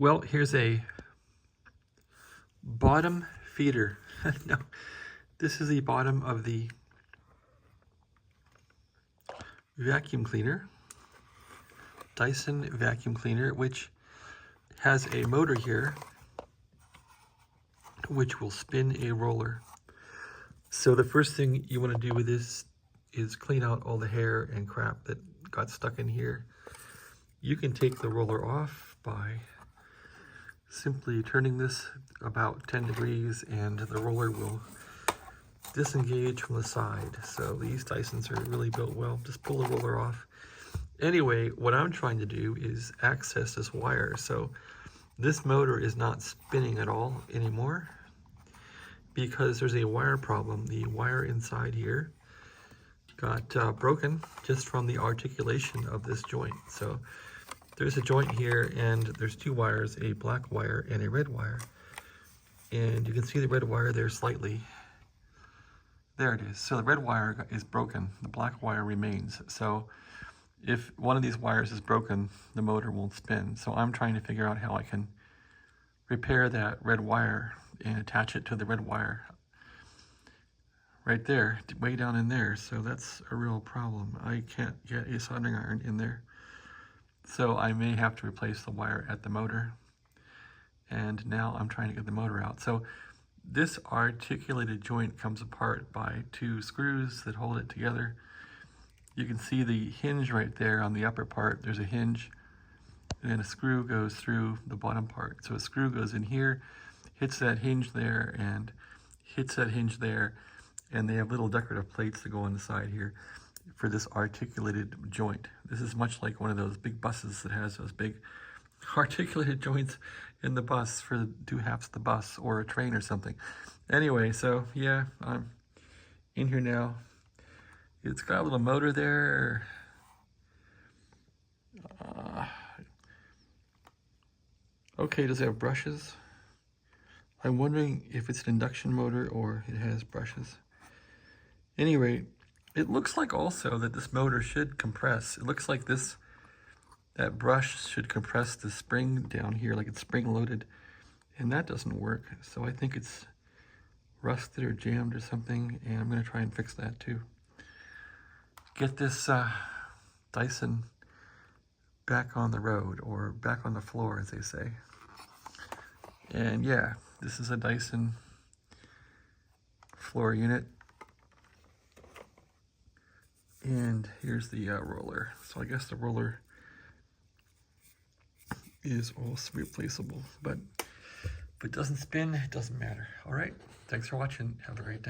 Well, here's a bottom feeder. No, this is the bottom of the vacuum cleaner, Dyson vacuum cleaner, which has a motor here which will spin a roller. So the first thing you want to do with this is clean out all the hair and crap that got stuck in here. You can take the roller off by simply turning this about 10 degrees and the roller will disengage from the side. So these Dysons are really built well. Just pull the roller off. Anyway, what I'm trying to do is access this wire. So this motor is not spinning at all anymore because there's a wire problem. The wire inside here got broken just from the articulation of this joint. So there's a joint here and there's two wires, a black wire and a red wire. And you can see the red wire there slightly. There it is. So the red wire is broken, the black wire remains. So if one of these wires is broken, the motor won't spin. So I'm trying to figure out how I can repair that red wire and attach it to the red wire right there, way down in there. So that's a real problem. I can't get a soldering iron in there. So I may have to replace the wire at the motor. And now I'm trying to get the motor out. So this articulated joint comes apart by two screws that hold it together. You can see the hinge right there on the upper part. There's a hinge and then a screw goes through the bottom part. So a screw goes in here, hits that hinge there and hits that hinge there. And they have little decorative plates that go on the side here for this articulated joint. This is much like one of those big buses that has those big articulated joints in the bus for two halves of the bus or a train or something. Anyway, so yeah, I'm in here now. It's got a little motor there. Okay, does it have brushes? I'm wondering if it's an induction motor or it has brushes. Anyway, it looks like also that this motor should compress. It looks like that brush should compress the spring down here, like it's spring loaded, and that doesn't work. So I think it's rusted or jammed or something, and I'm gonna try and fix that too. Get this Dyson back on the road, or back on the floor, as they say. And yeah, this is a Dyson floor unit. And here's the roller. So I guess the roller is also replaceable, but if it doesn't spin, it doesn't matter. All right, thanks for watching. Have a great day.